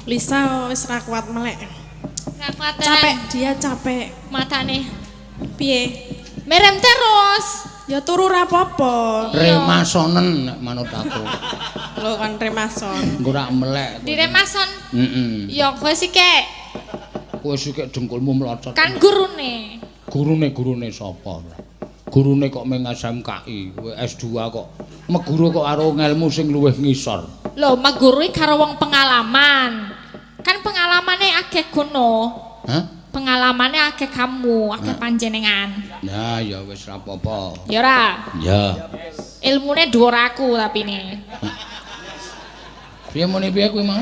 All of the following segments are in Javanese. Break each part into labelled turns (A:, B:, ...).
A: Lisa wis ra kuat melek.
B: Ra kuat
A: Capek, dia capek.
B: matane.
A: Piye?
B: Merem terus.
A: Ya turu ra apa-apa.
C: Remasonen nek manut aku.
A: Lho kan remason.
C: Engko ora melek.
B: Di Remason.
C: Heeh.
B: Ya kowe sih kek.
C: Kowe sik dengkulmu mlocot.
B: Kan gurune.
C: Gurune sapa? Gurune kok meng SMKI, kowe S2 kok meguru kok karo ngelmu sing luwih ngisor.
B: Lho, maguru karo wong pengalaman. Kan pengalamane akeh gono.
C: Hah?
B: Pengalamane akeh kamu, akeh panjenengan.
C: Ya wis ra apa-apa.
B: Ya ora.
C: Ya.
B: Ilmune dhuwur aku tapi ne.
C: Piye muni piye kuwi mau?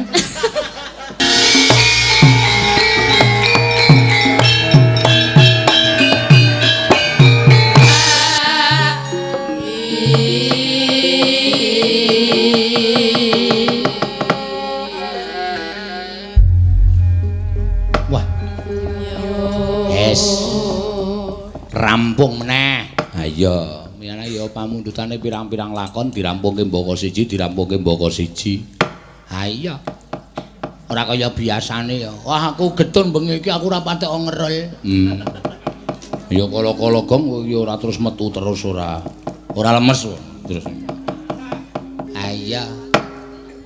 C: Wah. Rampung meneh. Ha iya, miyane ya pamundhutane pirang-pirang lakon dirampungke mbaka siji, dirampungke mbaka siji. Ha iya. Ora kaya biasane ya. Wah, aku getun bengi iki aku ora patek ngerol. Ya kala-kala gong ya ora terus metu terus ora. Ora lemes terus. Ha iya.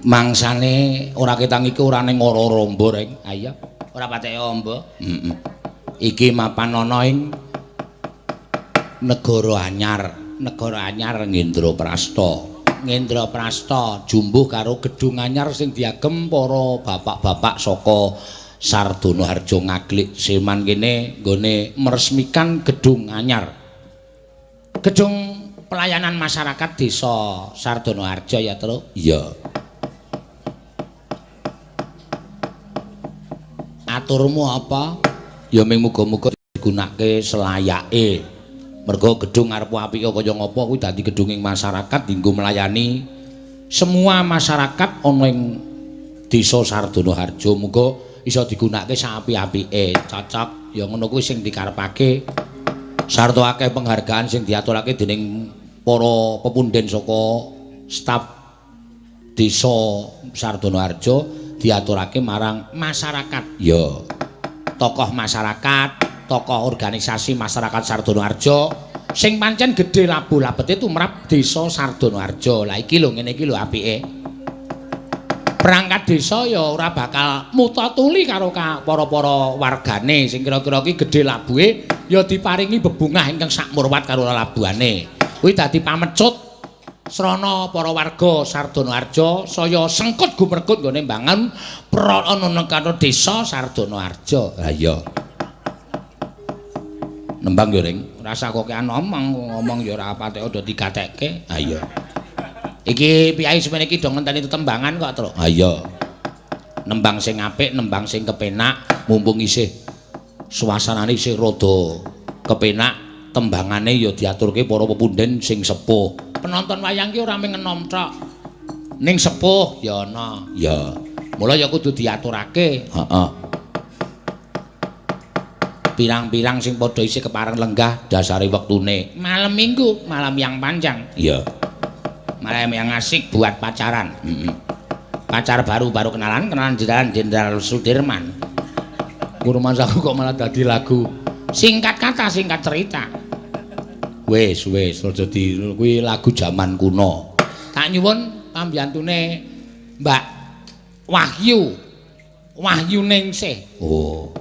C: Mangsane ora ketang iki ora ning ora rombo reng. Ha iya. Ora patek ombo. Heeh. Iki mapan ana ing Negara Anyar Ngendraprasta. Ngendraprasta jumbuh karo gedung anyar sing diagem para bapak-bapak saka Sardono Harjo Ngaglik Seman kene nggone meresmikan gedung anyar. Gedung pelayanan masyarakat Desa Sardono Harjo ya, Tru? Iya. Aturmu apa? Ya ming muga-muga digunakake selayake. Mergo gedung arep apike kaya ngapa kuwi dadi gedunging masyarakat dienggo melayani semua masyarakat ana ing Desa Sardono Harjo. Muga iso digunakake sapi-apike. Cocok ya ngono kuwi sing dikarepake. Sarta akeh penghargaan sing diaturake dening para pepunden saka staf Desa Sardono Harjo diaturake marang masyarakat. Ya. Tokoh masyarakat, tokoh organisasi masyarakat Sardono Harjo sing pancen gedhe labu-labete tumrap Desa Sardono Harjo. Lah iki lho ngene iki lho apike. Perangkat desa ya ora bakal mutatuli karo para-para wargane sing kira-kira iki gedhe labuhe ya diparingi bebungah ingkang sakmurwat karo labuhane. Kuwi dadi pamecut srana para warga Sardono Harjo saya sengkut gumregut nggone mbangun prana karo Desa Sardono Harjo. Ha iya. Nembang yo ring, rasa kokean ngomong yo ora patek do digatekke. Ha iya. Iki piyai semene iki do ngenteni tetembangan kok, Tru. Ha iya. Nembang sing apik, nembang sing kepenak, mumpung isih suasanane isih rada kepenak, tembangane yo diaturke para pepunden sing sepuh. Penonton wayang ki ora mung enom tok. Ning sepuh ya ana. Ya. Mula ya kudu diaturake. Heeh. Pirang-pirang sing padha isih kepareng lenggah dasare wektune. Malam Minggu, malam yang panjang. Iya. Malam yang asik buat pacaran. Pacar baru kenalan Jenderal Sudirman. Kurmasaku kok malah dadi lagu. Singkat kata, singkat cerita. Wis aja di kuwi lagu jaman kuno. Tak nyuwun pambiyantune Mbak Wahyu Ningsih. Oh.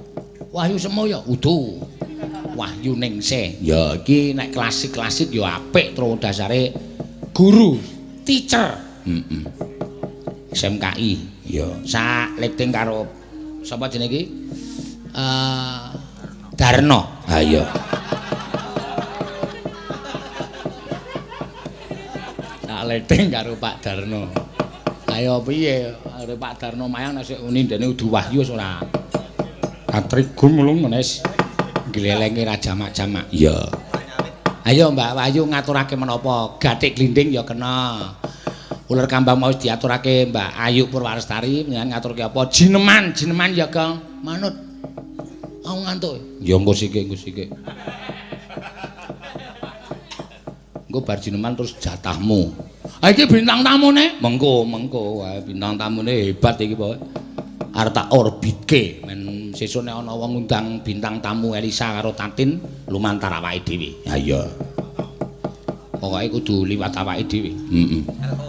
C: Wahyu Semoyo udu. Wahyu Ningsih. Ya iki nek klasik-klasik ya apik terus dasare guru, teacher. SMKI. Ya, sak letting karo sapa jenenge iki? Darno. Ha iya. Sak letting karo Pak Darno. Ayo piye? Arep Pak Darno mayang nek unindene udu Wahyu wis ora. Katrigun mulung menes glelenge ra jamak-jamak. Iya. Ayo Mbak Wahyu ngaturake menapa? Gathik glinding ya kena. Uler kambang mau diaturake Mbak Ayu Purwalestari ngaturke apa? Jineman ya, Kang. Manut. Aku ngantuk. Ya engko sik. Engko bar jineman terus jatahmu. Ha iki bintang tamune? Mengko wae bintang tamune hebat iki pokoke. arep tak orbitke men sesuk nek ana wong ngundang bintang tamu Elisa karo Tatin lumantar awake dhewe. Ha iya. Pokoke kudu liwat awake dhewe. Heeh.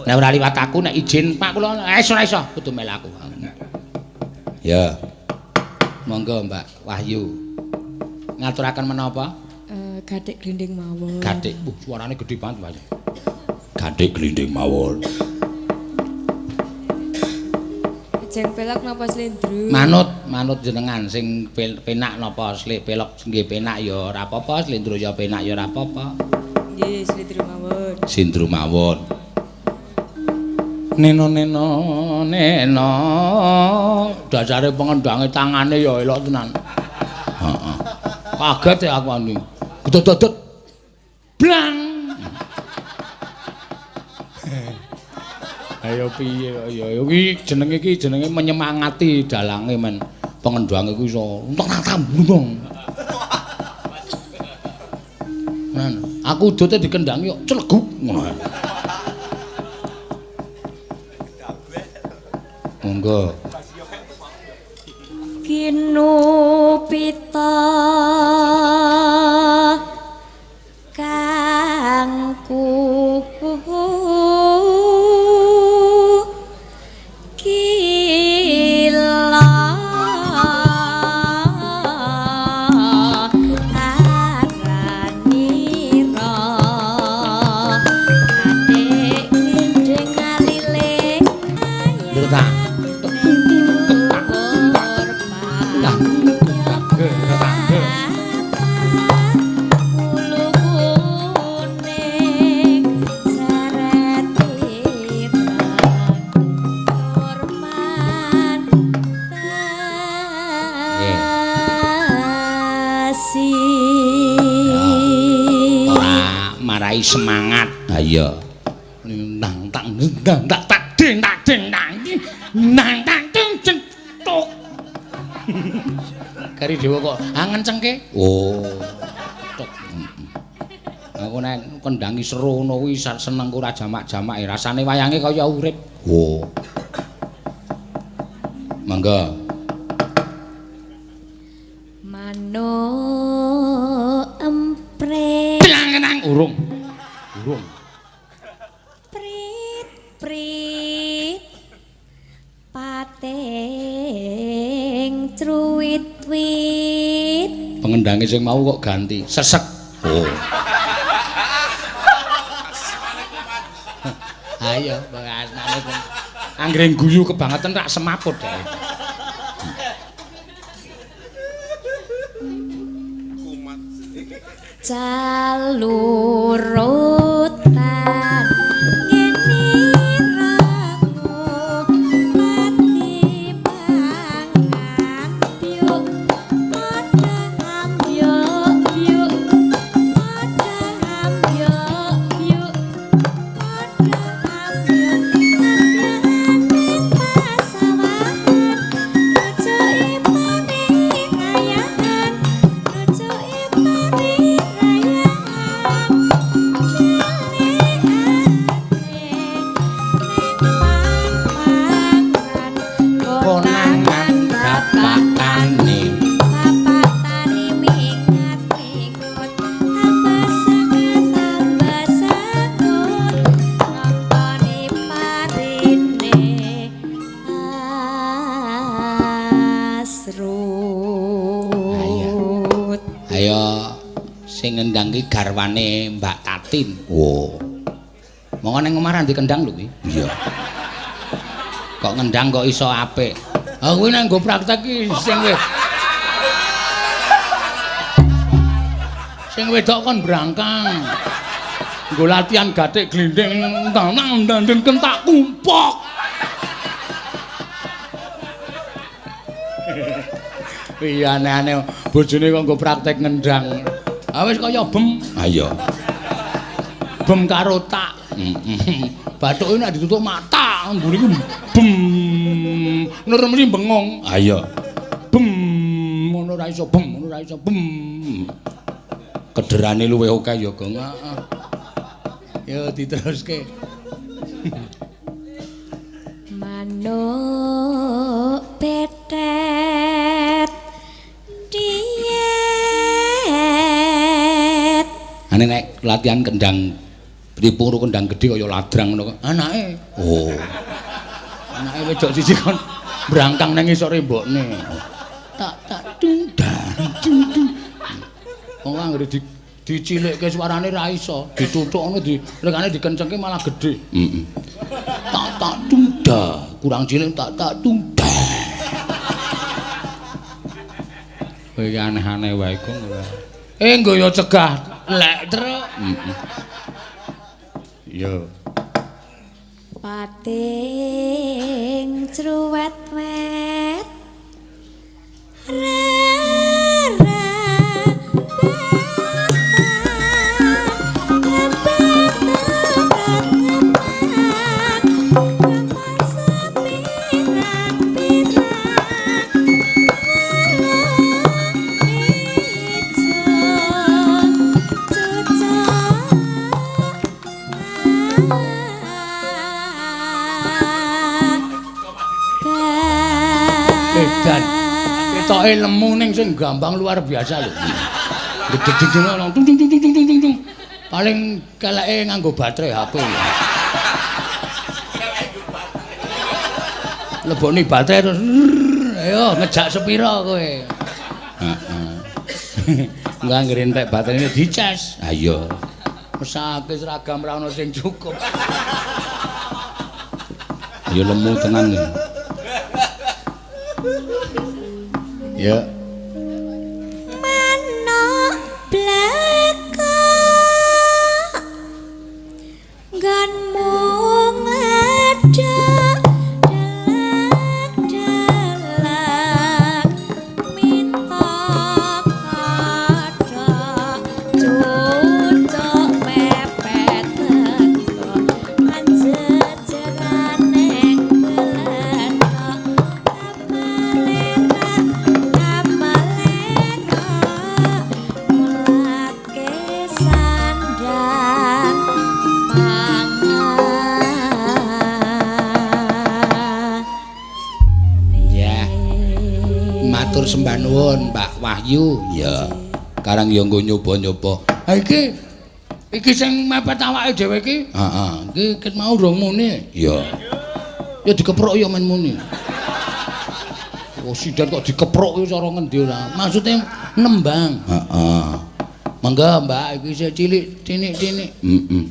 C: Nek ora liwat aku nek izin Pak kula ora iso kudu mel aku. Ya. Monggo Mbak Wahyu. Ngaturaken menapa?
D: Gathik glinding mawon.
C: Gathik. Suarane gedhe banget Mbak. Gathik glinding mawon.
D: Jeng pelak napa slendro?
C: Manut jenengan sing penak napa pelok nggih penak ya ora apa-apa, slendro ya penak ya ora apa-apa.
D: Nggih, slendro mawon.
C: Slendro mawon. Neno dasare pengendange tangane ya elok tenan. Heeh. Kaget ya aku anu. Gedot-gedot. Blang. Ayo piye ya iki jenenge menyemangati dalange men pengendhange ku iso tambung. Nah, aku udote dikendangi kok celeguk. Monggo.
D: Kinupita kangku
C: semangat. Ha iya. Nang tang tak tak ding tak ding nang tang ding tuk. Kari dewa kok ngencengke. Oh. Tuk. Aku nek kendangi seru ngono kuwi seneng ora jamak-jamake. Rasane wayange kaya urip. Oh. Mangga.
D: Mano empre.
C: Tenang urung.
D: Prit pating truwit-wit.
C: Pengendange sing mau kok ganti sesek. Oh. Ayo bahasane pun anggere guyu kebangetan tak semaput deh.
D: Calurutan ngene rangu pati pangan yuk padha ambyuk yuk padha ambyuk yuk padha ambyuk ambyuk pasawahan ojo ipane kayahan ojo ipane
C: ngendang ki garwane Mbak Tatin. Wo. Monggo ning omah ra kendang lho kuwi. Iya. Kok ngendang kok iso apik. Ha kuwi nek nggo praktek ki sing wedok kon brangkang. Nggo latihan gathik glinding tanang dandeng kentak kumpok. Iya aneh-aneh bojone kok nggo praktek ngendang. Ah wis kaya bem. Ha iya. Bem karo tak. Bathuke nek ditutup mata, mburi ku bem. Nurmeni bengong. Ha iya. Bem, ngono ora iso bem, ngono ora iso bem. Kederane luwih akeh ya, Gong. Heeh. Ya diteruske.
D: Manuk pet
C: Ane nek latihan kendang pripung karo kendang gedhe kaya ladrang ngono kok. Anake. Oh. Anake wedok siji kon brangkang nang isore mbokne. Tak dung. Wong anggere dicilikke suarane ra iso, dituthuk ngono rekane dikencengke malah gedhe. Heeh. Tak tunda, kurang cilik tak tunda. Kowe iki aneh-aneh wae kok. Enggo ya cegah lek truk. Heeh. Yo.
D: Pating cruwet-wet
C: Edan. Ketoke lemu ning sing gampang luar biasa lho. Gedhe-gedhe ngono. Tung. Paling keleke nganggo baterai HP. Leboni baterai terus ayo ngejak sepira kowe. Heeh. Enggak anggere entek baterainya dicas. Ayo. Mesake seragam ra ono sing cukup. Ayo lemu tenan. Ya.
D: Manuk bleka ganmu ngadek delak minta kadak cucuk mepet teko anjejeran ning geletok mulake sandang
C: Ya. Matur sembah nuwun Pak Wahyu. Ya. Karang ya nggo nyoba-nyoba. Ha iki sing mepet awake dhewe iki. Heeh. Iki ket mau rong muni. Ya. Ya dikeprok ya men muni. Oh sidan kok dikeprok iki cara ngendi ora. Maksude nembang. Heeh. Mangga Mbak iki isih cilik tinik-tinik. Heeh.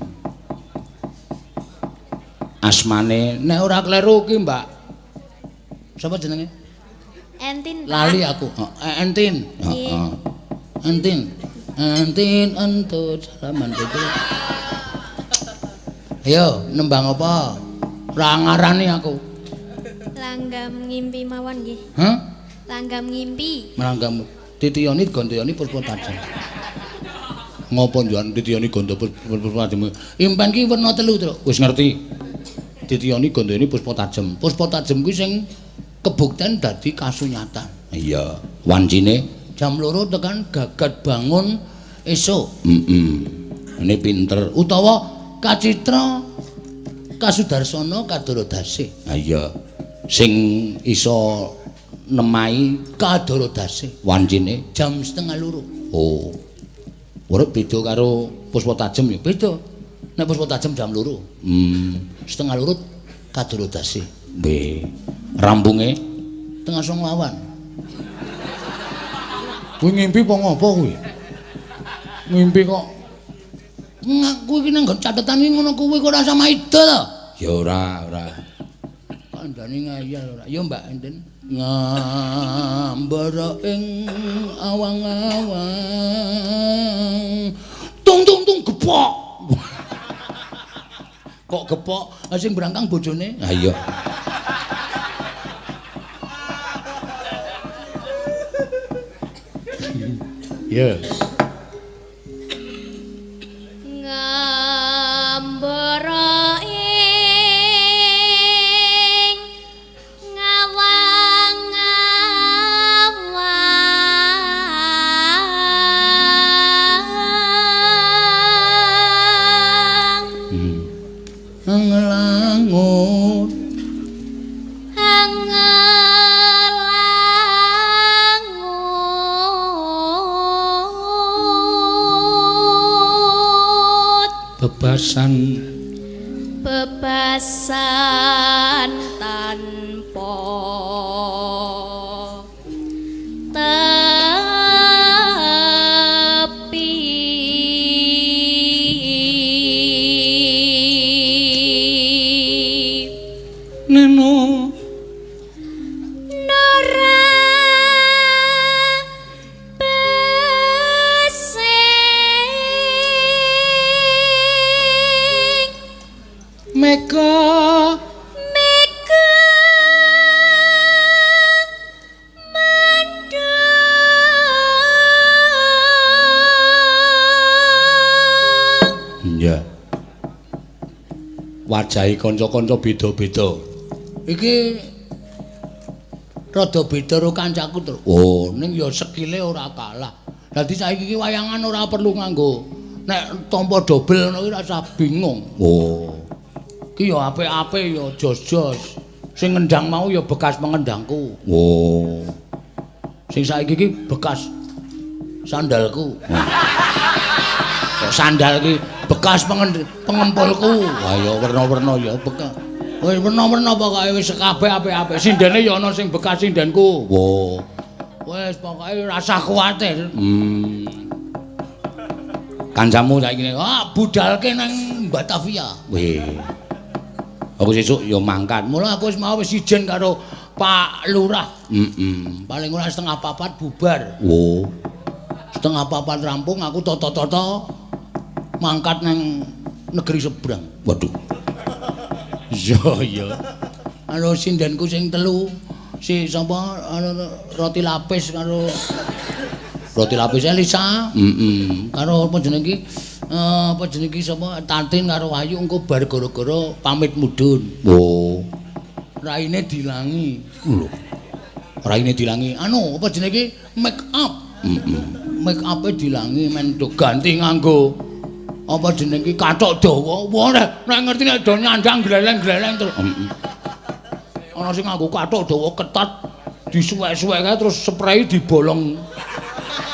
C: Asmane nek ora kleru ki Mbak. Sapa jenenge?
D: Entin
C: Lali aku. Entin. Heeh. Entin. Entin entut salaman itu. Ayo nembang apa? Ora ngarani aku.
D: langgam ngimpi mawon nggih.
C: Hah?
D: Langgam ngimpi.
C: Meranggam titiyoni gondyoni puspa tajam. Ngopo njuan titiyoni gondo puspa tajam? Impen ki werna 3, Truk. Wis ngerti. Titiyoni gondyoni puspa tajam. Puspa tajam kuwi sing kebukten dadi kasunyatan. Iya. Wancine jam 2 tekan gagat bangun esuk. Ini pinter. Utawa kacitra kasudarsana kadorodase. Ha iya. Sing iso nemai kadorodase. Wancine jam 1:30. Oh. Urip beda karo puspa tajem ya beda. Nek puspa tajem jam 2. 1:30 kadorodase. Nggih. Rampunge 9:30. Kuwi ngimpi apa ngopo kuwi? Ngimpi kok kuwi iki nang catetan iki ngono kuwi kok ora sama ida to? Ya ora. Kandhane ngayal ora. Ya Mbak Enten. Ngambara ing awang-awang. Tung gepok. Kok gepok sing brangkang bojone? Ha iya. Ya.
D: Ngambara ing ngawang-awang.
C: Ngelangut. bebasan
D: tanpa tepi
C: neno
D: nora besing
C: meka ya wajahi kanca-kanca beda-beda iki rada beda karo kancaku terus oh ning ya skile ora kalah dadi saiki iki wayangan ora perlu nganggo nek tampa dobel ngono iki rasa bingung oh iki ya apik-apik ya jos-jos sing ngendang mau ya bekas pengendangku oh sing saiki iki bekas sandalku kok sandal iki bekas pengempulku. Wah ya werna-werna ya bekas. Wis werna-werna pokoke wis kabeh apik-apik. Sindene ya ana sing bekas sindenku. Wo. Wis pokoke rasa kuwatir. Kancamu saiki budalke nang Batavia. Weh. Aku sesuk ya mangkat. Mula aku wis mau wis ijen karo Pak Lurah. Paling ora setengah 4 bubar. Wo. Setengah 4 rampung aku toto-toto mangkat nang negeri seberang. Waduh. Iya. Anu sindenku sing telu, si sapa roti lapis karo roti lapis Elisa. Karo apa jenenge iki? Apa jenenge iki sapa Tantin karo Ayu engko bar gara-gara pamit mudhun. Oh. Raine dilangi. Lho. Raine dilangi. Anu apa jenenge iki? Make up. Make up-e dilangi men do ganti nganggo apa jenenge iki kathok dawa. Wah nek ngerti nek do nyandang gleleng-gleleng terus. Ana sing nganggo kathok dawa ketat disuwek-suwek terus spray dibolong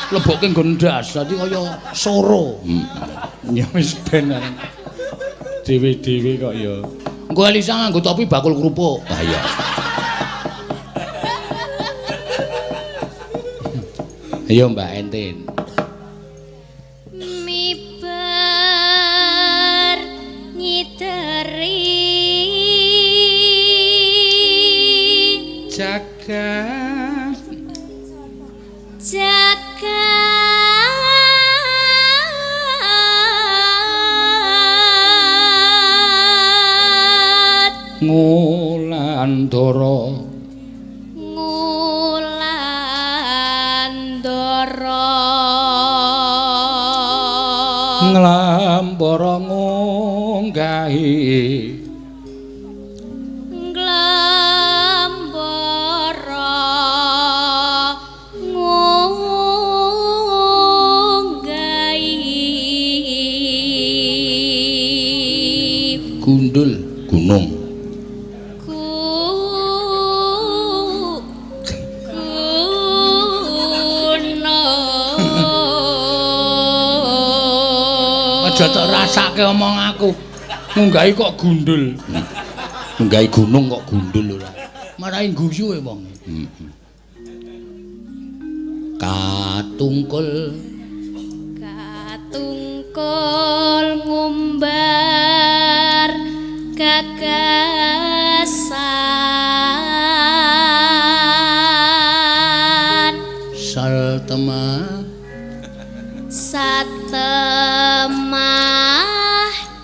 C: lebokke nggondas. Dadi kaya soro. Ya wis ben dhewe-dhewe kok ya. Engko Elisa nganggo topi bakul kerupuk. Ah iya. Ayo Mbak Entin.
D: miber nyideri
C: Jagat Ngulandara nglampara ngunggahi gundul gunung aja tak rasake omong aku ngunggahi kok gundul ngunggahi gunung kok gundul ora marahi guyu wong katungkul
D: ngumbar gagasan satemah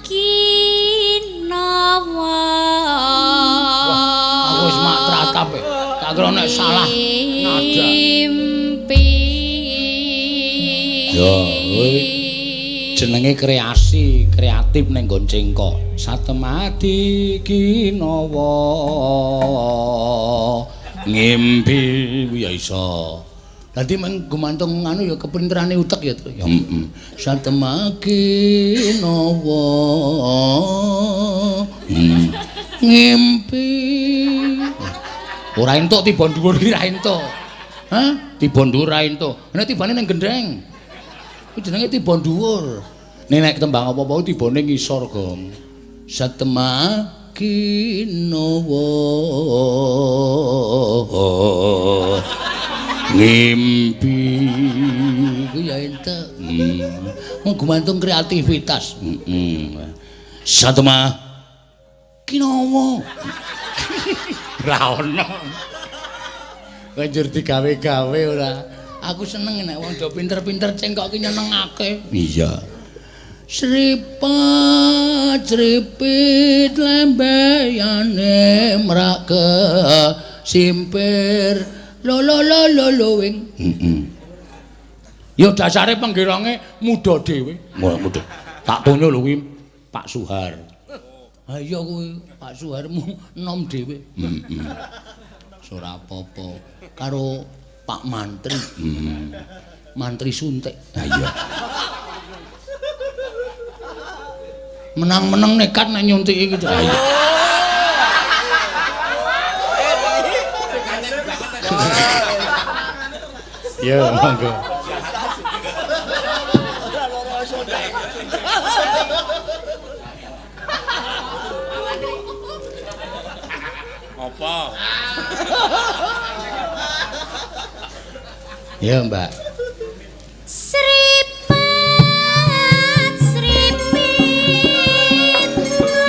D: kinawa.
C: Wah, aku wis mak tratap e. Tak kira nek salah nada. Yo, jenenge kreatif ning nggon cengkok. Satemati kinawa ngimpi ya iso. Dadi men gumantung anu ya kepinterane utek ya to. Ya satemaki nawa ngimpi. Ora entuk tiba dhuwur iki ra entuk. Hah? Tiba dhuwur ra entuk. Nek tibane ning gendeng. Ku jenenge tiba dhuwur. Nek tembang apa-apa tibane ngisor, Gong. Satemakinawa ngimpi ku ya ente. Gumantung kreativitas. Satemakinawa. Ra ono. Banjur digawe-gawe ora. Aku seneng nek wong do pinter-pinter cengkok ki nyenengake. Iya. Sripat sripit lembeyane mrake simpir lo wing. Ya dasare penggerange muda dhewe. Muda. Tak tonya lho kuwi Pak Suhar. Ha iya kuwi Pak Suharmu enom dhewe. Ora apa-apa karo Pak Mantri. Mantri suntik. Ha iya. Menang-menang nekat nek nyuntiki gitu. Ha iya. Ya, monggo.
E: Apa?
C: Ya, Mbak.
D: Sripat sripit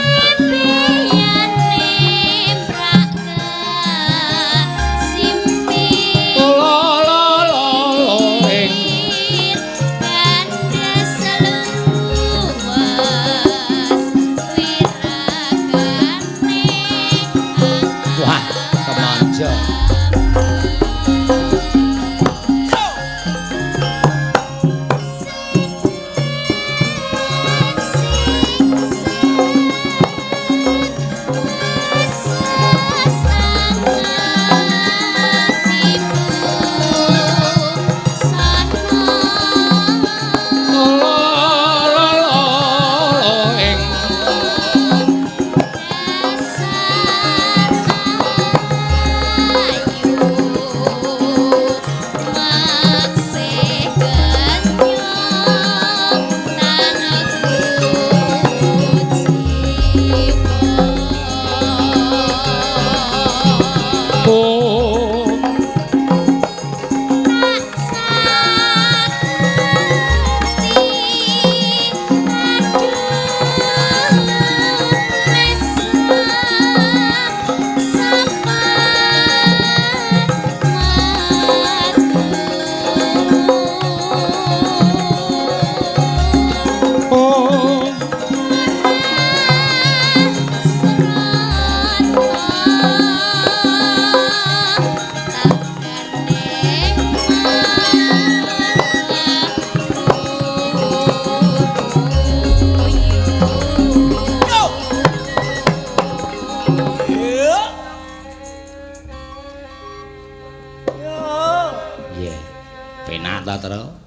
D: lembeyane mrake simpit
C: Ing
D: kandha seluwas wiragane
C: wah, kemanja.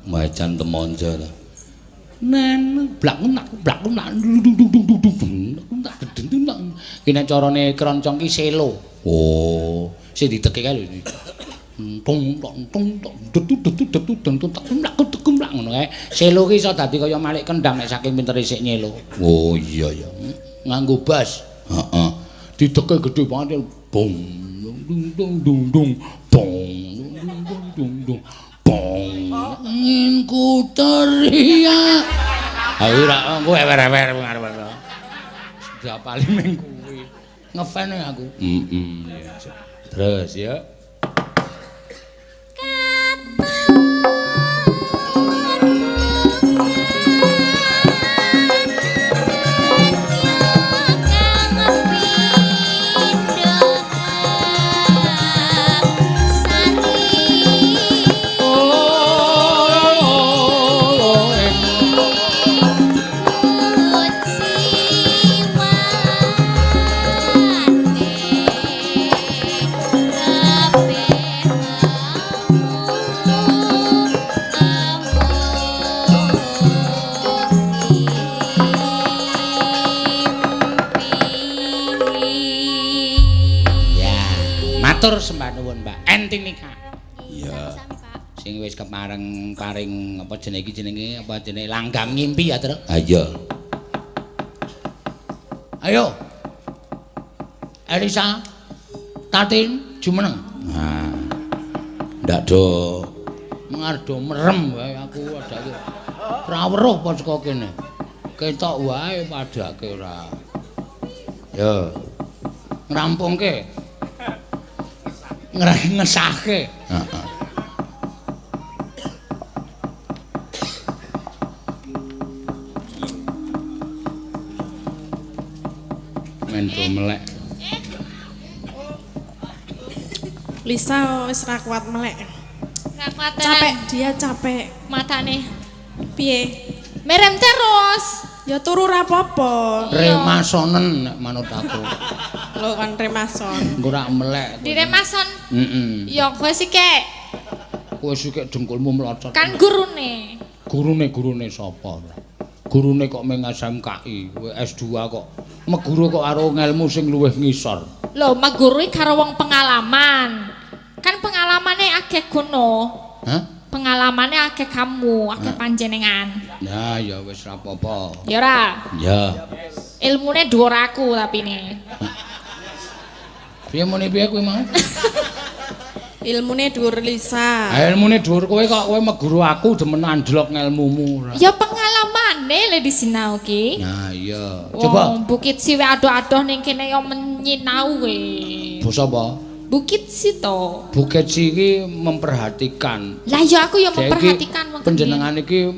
C: Majan temonjo to. Nen blak-nak ki nek carane kroncong ki selo. Oh, sing diteke kae lho. Tung ngono kae. Selo ki iso dadi kaya Malik Kendang nek saking pinter isik nyelo. Oh iya ya. Nganggo bas. Heeh. Dideke gedhe banget. Bong dung ingin ku teriak. Ayo ra engko ewer-ewer ngarep. Sudah paling ming kuwi. Ngefan aku. Terus ya. Matur sembah nuwun, Mbak. Enti nikah.
E: Iya.
C: Sing wis kepareng paring apa jenenge iki jenenge apa jenenge langgam ngimpi ya, Truk. Ha iya. Ayo. Elisa. Tatin jumeneng. Nah. Ndak do ngardo merem wae aku adake. Ora weruh apa saka kene. Ketok wae padake ora. Yo. Ngrampungke. Ngesahke. Heeh. Mendro melek.
A: Lisa wis ra kuat melek.
B: Ra kuat
A: Capek, dia capek.
B: matane.
A: Piye?
B: Merem terus.
A: Ya turu ra apa-apa.
C: Remasonen nek manut aku.
A: Lho kan remason.
C: Engko ora melek.
B: Di remason.
C: Heeh.
B: Ya kowe sikek.
C: Kowe sikek dengkulmu mlocot.
B: Kan gurune.
C: Gurune sapa? Gurune kok meng SMKI, kowe S2 kok. Meguru kok karo ngelmu sing luwih ngisor.
B: Lho, meguru karo wong pengalaman. Kan pengalamane akeh gono.
C: Hah?
B: Pengalamane akeh kamu, akeh panjenengan.
C: Nah, ya wis ra apa-apa.
B: Ya ora.
C: Ya.
B: Ilmune dhuwur aku tapi ne.
C: Piye muni piye kuwi mau?
A: Ilmune dhuwur Lisa.
C: Ilmune dhuwur kowe kok kowe meguru aku demen andlok ngelmumu.
B: Ya pengalamane le disinau ki.
C: Nah, iya. Coba
B: Bukit Siwe adoh-adoh ning kene yo menyinau we.
C: basa apa?
B: Bukit Sito.
C: Bukit iki memperhatikan.
B: Lah ya aku yo
C: Saiki
B: memperhatikan wong
C: panjenengan iki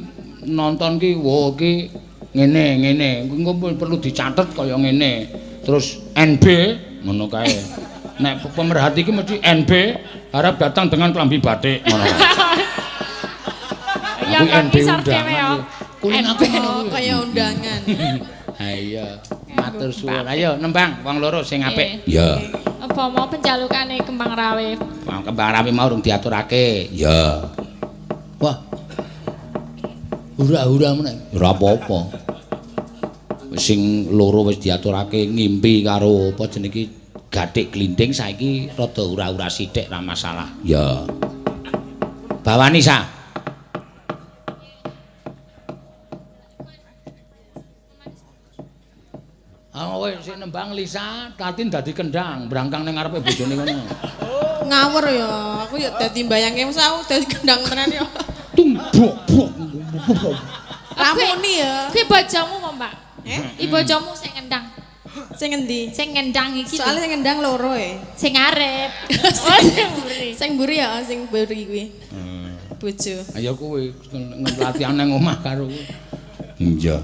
C: nonton ki wo iki ngene. Engko perlu dicatet kaya ngene. Terus NB ngono kae. Nek pemerhati iki mesti NB harap datang dengan kelambi batik ngono.
B: Ya
C: Aku
B: kan
C: NB
B: bisa
C: undangan
B: dhewe yo.
C: iki. Kuling aku ngono
A: Oh,
C: kuwi.
A: kaya undangan.
C: Ha iya. Matur suwun. Ayo nembang wong loro sing apik.
B: Nggih.
C: Ya.
B: Apa mau penjalukane Kembang Rawe?
C: Wong kembang rapi mau urung diaturake. Ya. Wah. Hura-hura meneh. Ora apa-apa. Sing loro wis diaturake ngimpi karo apa jenenge gathik glinding saiki rada ura-ura sithik ra masalah. Ya. Bawani sa. Kowe sik nembang Lisa, Tatin dadi kendang, brangkang ning ngarepe bojone ngono.
A: Ngawur ya, aku ya dadi mbayangke mesti aku dadi gendang tenan ya.
C: Tumbuk.
A: Ramuni ya.
B: Kuwi bojomu apa, Mbak?
A: Eh?
B: Bojomu sing ngendang.
A: Sing endi?
B: Sing ngendang iki.
A: Soale sing ngendang loro e.
B: sing arep. Oh, sing mburi.
A: Sing mburi ya, sing mburi kuwi. Bojo.
C: Ayo kowe latihan nang omah karo kowe. Iya.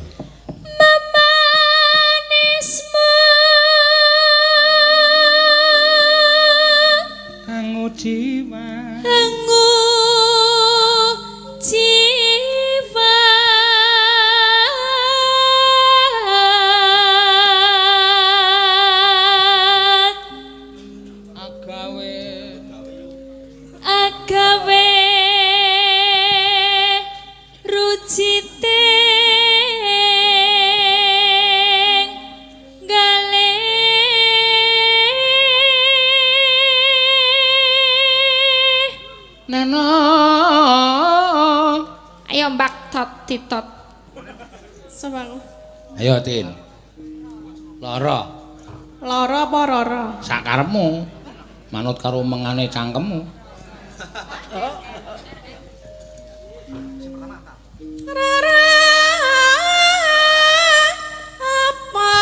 C: Jiwa
B: Anggo jiwa agawe rucite
C: Neno.
B: Ayo Mbak Tot Titot.
A: Sebang.
C: Ayo Tin. Lara.
A: Lara apa rara?
C: Sakarepmu. Manut karo mengane cangkemmu.
A: Rara apa?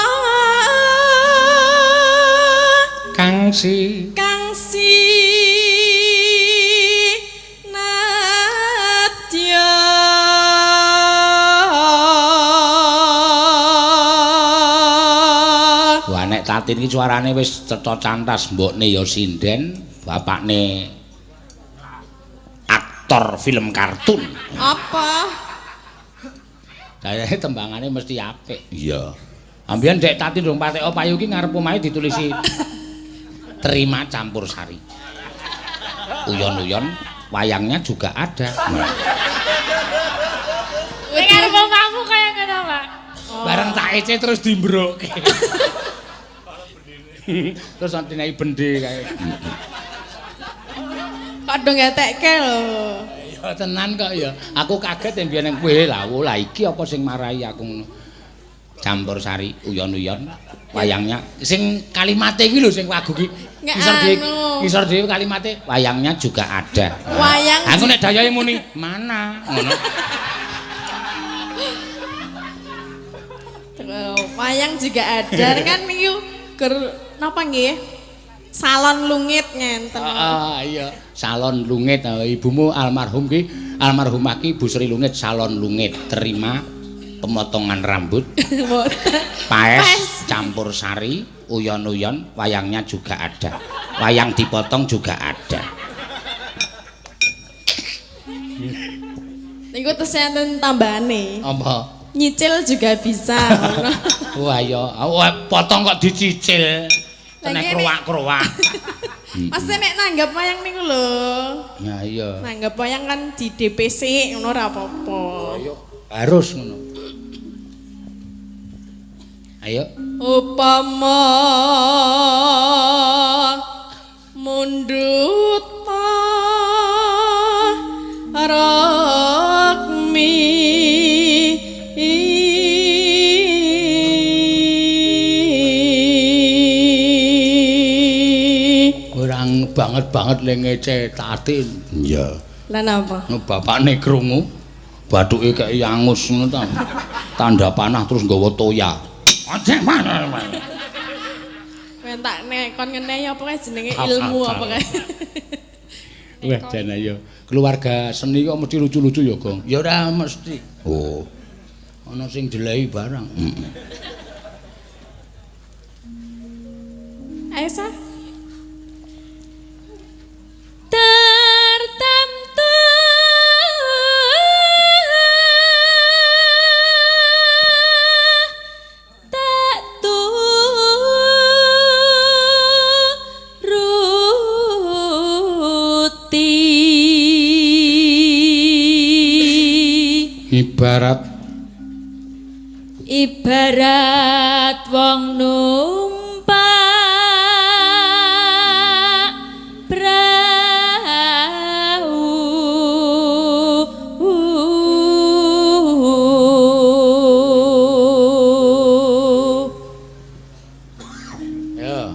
C: Kangsi.
A: Kangsi Nadya.
C: Wah nek Tatin iki suarane wis cetha cantas, mbokne ya sinden, bapakne aktor film kartun.
A: Apa?
C: Kayane tembangane mesti apik. Iya. Ambiyen Dek Tatin dong patek payu iki ngarep omahe ditulisi terima campur sari. Uyon-uyon wayangnya juga ada.
B: Nek arep omahmu kaya ngono, Pak.
C: Bareng tak ece terus dimbroke. Terus dinai bendhe kae.
A: Kadung ngetekke lho.
C: Ya tenan kok ya. Aku kaget yen biyen kowe lah iki apa sing marahi aku ngono. Campur sari uyon-uyon wayangnya sing kalimate iki lho sing lagu iki. Ngisor dhewe kalimate wayangnya juga ada.
A: Wayang.
C: Aku nek dayahe muni mana ngono.
A: Wayang juga ada kan niku napa nggih? Salon lungit ngenten.
C: Iya, salon lungit. Ibumu almarhumah ki Bu Sri Lungit salon lungit. Terima pemotongan rambut. Paes campur sari, uyon-uyon, wayangnya juga ada. Wayang dipotong juga ada.
A: Niku tesih tambahane.
C: Apa?
A: Nyicil juga bisa.
C: Wah ya, potong kok dicicil. Tenek kroak-kroak.
A: Mas nek nanggap wayang niku lho.
C: Nah iya.
A: Nanggap wayang kan di DPC ngono ora apa-apa.
C: Ayo, harus ngono. Ayo.
A: Upama mundut rakmi
C: banget le ngece tatin. Iya.
A: Lah napa?
C: Bapakne krungu bathuke kaya angus ngono ta. Tanda panah terus nggawa toya. Ajek mana.
A: Kowe tak nek kon ngene ya apa kae jenenge ilmu apa kae.
C: Wah, jan ayo. Keluarga seni kok mesti lucu-lucu ya, Gong. Ya ora mesti. Oh. Ana sing jelehi barang.
A: Ayo sa.
D: Tertentu tak turuti ibarat wong numpak prau
C: Ya.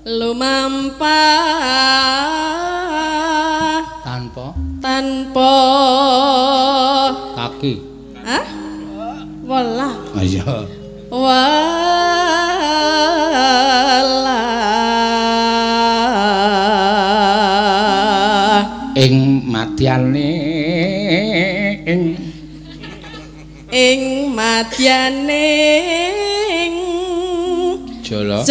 A: Lumampah tanpa
C: kaki.
A: Hah? Walah.
C: Iya.
A: Walah.
C: Ing madyane
A: ing madyane
C: jala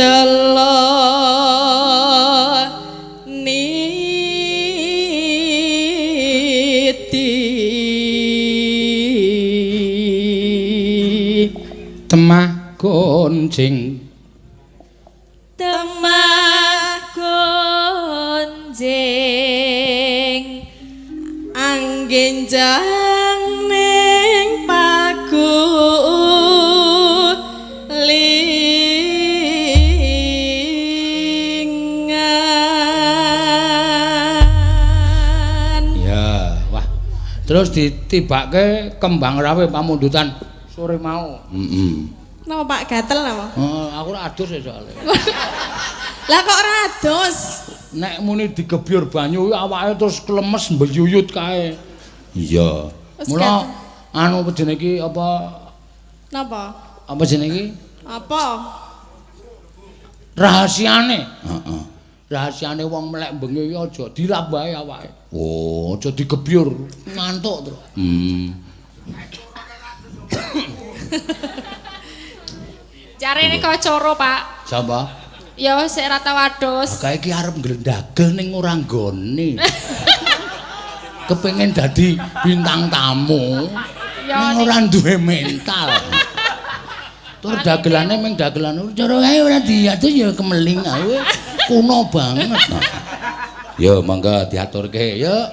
C: temah gonjing
A: anggenjang ning paku lingan.
C: ya wah terus ditibake kembang rawe pamundutan sore mau.
A: Napa Pak gatel napa?
C: Aku ora adus ya soalnya.
A: Lah kok ora adus?
C: Nek muni digebyur banyu awake terus klemes mbeyuyut kae. Iya. Mula anu jenenge iki apa?
A: Napa?
C: Apa jenenge iki?
A: Apa?
C: Rahasiane. Heeh. Rahasiane wong melek bengi aja dilap wae awake. Oh, aja digebyur. Ngantuk terus.
B: Carane kocoro, Pak.
C: Sapa?
B: Ya sik ra tau adus.
C: Kae iki arep nglendagel ning ora nggone. Kepengin dadi bintang tamu.
B: Ya
C: ning ora duwe mental. Tur dagelane ming dagelan cara kae ora diatur ya kemeling ae. Kuno banget. Yo monggo diaturke, yuk.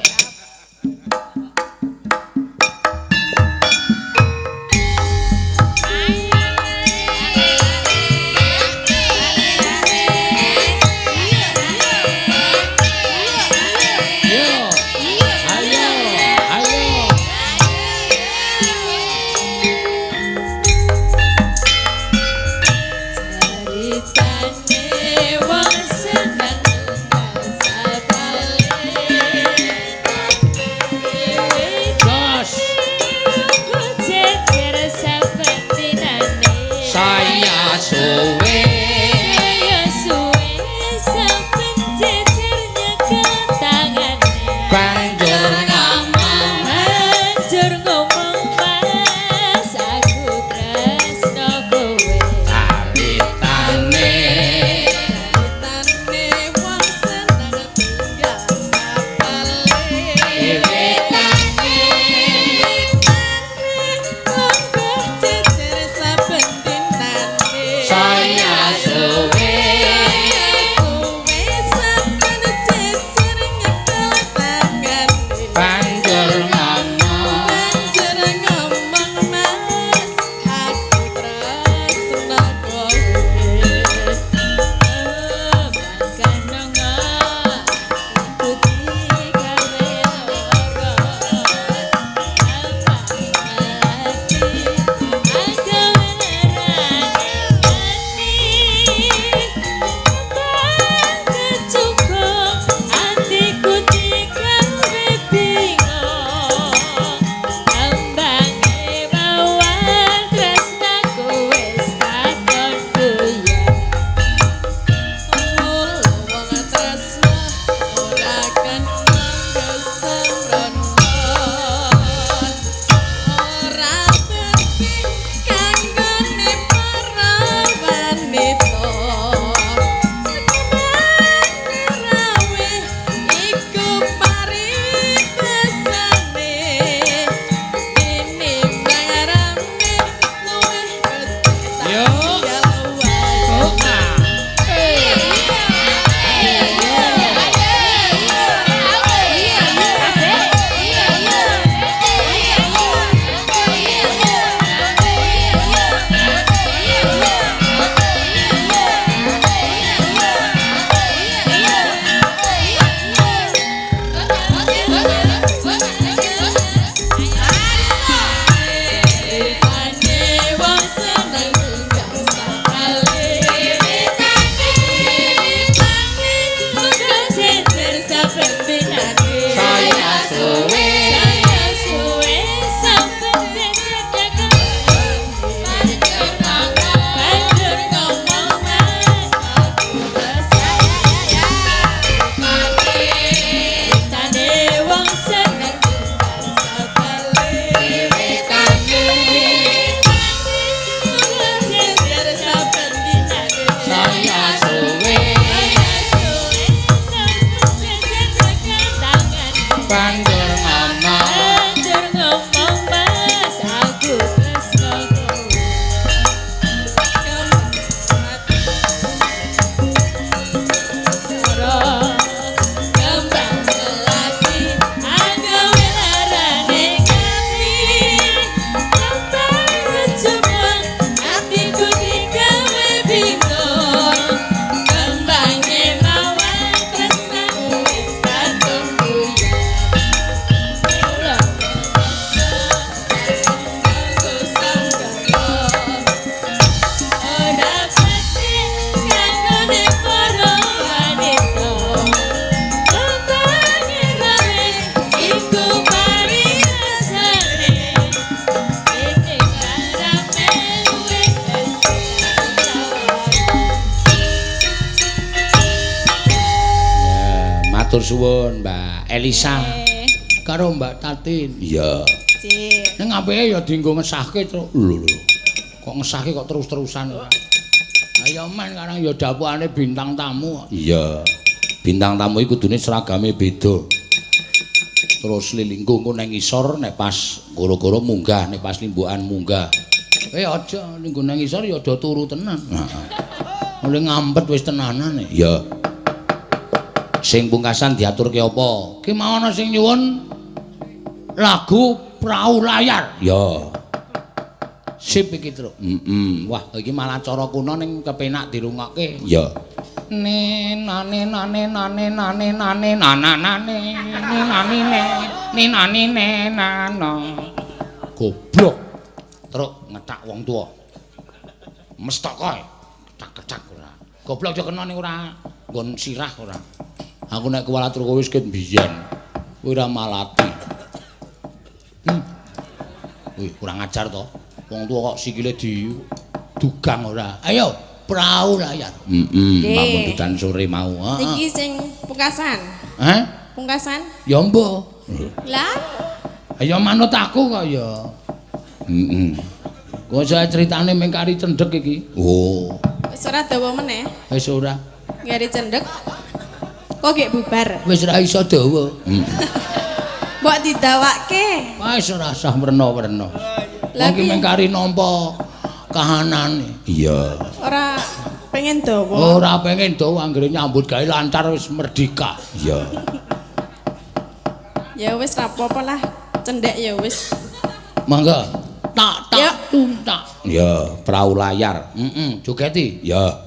C: banjur ngomong
D: Banjur ngomong mas aku tresno kembang melati aku melarane kami kembang kecemon hatiku digawe bingung kembangnya mawar tresnaku wis katon
C: matur suwun Mbak Elisa karo Mbak Tatin iya
A: Cik.
C: ning apike ya dienggo ngesahke terus lho kok ngesahke kok terus-terusan ora ayo men karang ya dapukane bintang tamu iya bintang tamu iku kudune seragame beda terus lilinggo engko nang ngisor nek pas goro-goro munggah nek pas limbukan munggah aja linggo nang ngisor ya ada turu tenan mulai ngampet wis tenanan iya sing pungkasan diaturke apa ki mau ana sing nyuwun lagu Prau Layar ya sip iki Truk wah iki malah cara kuno ning kepenak dirungokke ya nane nane nane nane nane nanane ninane nana goblok Truk ngetak wong tuwa mestok koe ketak-ketak ora goblok aja kena ning ora nggon sirah ora aku nek kuwalatur kowe wis ket mbiyen kowe ora malati wih kurang ajar to wong tuwa kok sikile didugang ora ayo Prau Layar mampun dudan sore mau
A: Iki sing pungkasan. Pungkasan?
C: ya mbok
A: Lah,
C: ayo manut aku kok ya kok saya ceritane mung kari cendhek iki oh
A: wis ora dawa meneh.
C: wis ora
A: Ngari cendhek. Kok gek bubar.
C: wis ora iso dawa
A: Mbok didawake.
C: wis ora usah werna-werna
A: Lah
C: iki mung kari nampa kahanane iya
A: ora pengen dawa.
C: ora pengen dawa anggere nyambut gawe lancar wis merdeka iya
A: Ya wis ra apa-apa lah. Cendhek ya wis.
C: mangga tak
A: Ya.
C: tuntak ya Prau Layar jogeti ya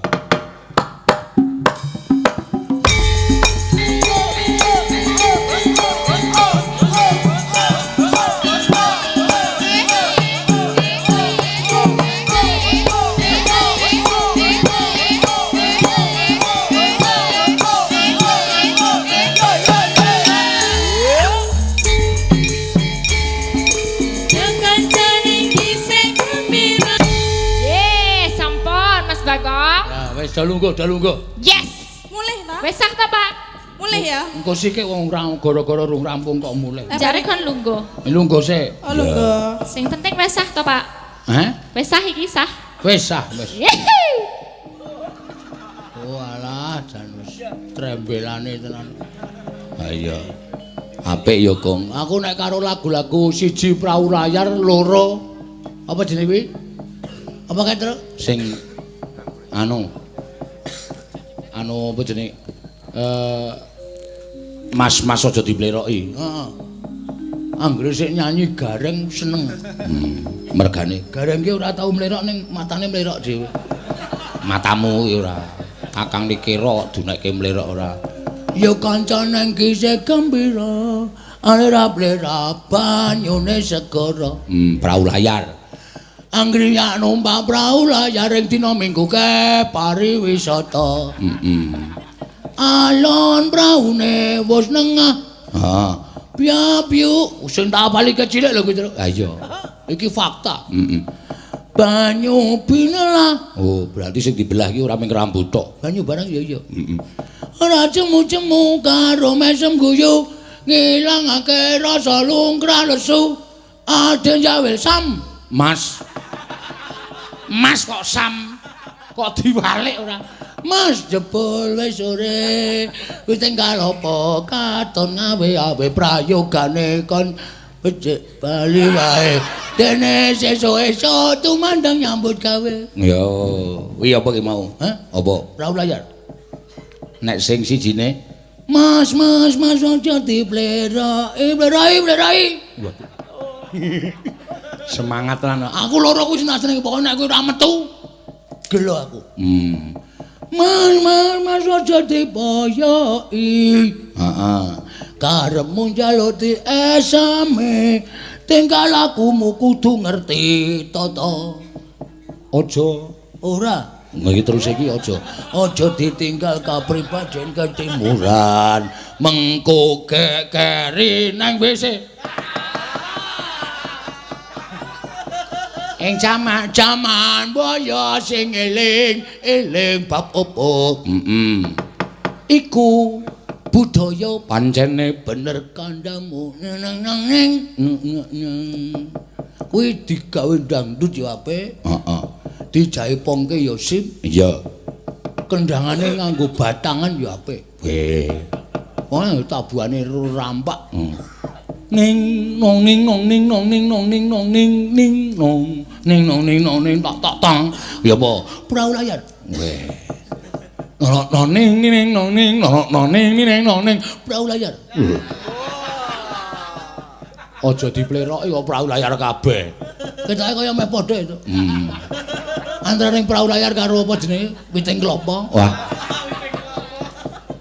C: wis dalungguh
B: Yes.
A: Mulih ta?
B: Wis sah ta, Pak?
A: Mulih ya.
C: engko sik wong gara-gara rung rampung kok mulih
B: Jare kon lungguh.
C: lungguh sik
A: Oh lungguh.
B: Sing penting wis sah to, Pak? Wis sah iki sah.
C: wis sah wis
B: Yeay.
C: walah jan wis trembelane tenan ha iya apik ya Gong aku nek karo lagu-lagu siji Prau Layar loro apa jenenge kuwi apa kae Truk sing anu apa jenenge mas-mas aja dipleroki heeh anggere sik nyanyi Gareng seneng mergane Gareng ki ora tau mlerok ning matane mlerok dhewe matamu ki ora kakang dikira dunekke mlerok ora ya kancane kisih gembira ora mlerok banyune segara Prau Layar anggere yak numpak Prau Layar ing dina Minggu ke pariwisata alon praune wis nengah piye-piye sing tak apali kecilik lho kuwi ha iya iki fakta banyu binelah oh berarti sing dibelah iki ora mung rambut tok banyu barang ya iya ora cemu-cemu karo mesem guyu ngilangake rasa lungkrah lesu aden jawel sam mas kok sam kok diwalik ora Mas jebul wis sore wis tinggal apa katon ngawe-awe prayogane kon becik bali wae dene sesuk-esuk tumandang nyambut gawe. Yo, kuwi apa ki mau? Hah? Apa? Prau layar. Nek sing sijine Mas aja diplerai. Semangat lan. Aku loro kuwi senasane pokoke nek kowe ora metu gelo aku. Mas aja diboyoki. Heeh. Karepmu njaluti esame tinggal akumu kudu ngerti tata. Aja ora iki terus iki aja ditinggal kapribaden ketimuran mengko kekeri nang WC. Ing jaman boyo sing eling bab opo. Iku budaya pancene bener kandhamu neng kuwi digawe dangdut ya apik. Heeh. Dijaipongke ya sip. Iya. Kendhangane nganggo batangan ya apik. Weh. Wah tabuhane rampak. Ning nong ning nong ning nong ning nong ning nong ning ning nong ning nong ning nong ning tak tang. Ya apa? Prau layar. Weh. Nong ning ning nong ning nong ning ning nong ning prau layar. Aja dipleroki kok prau layar kabeh. Ketoke kaya meh padha itu. Antaraning prau layar karo apa jenenge witing klopo. Wah.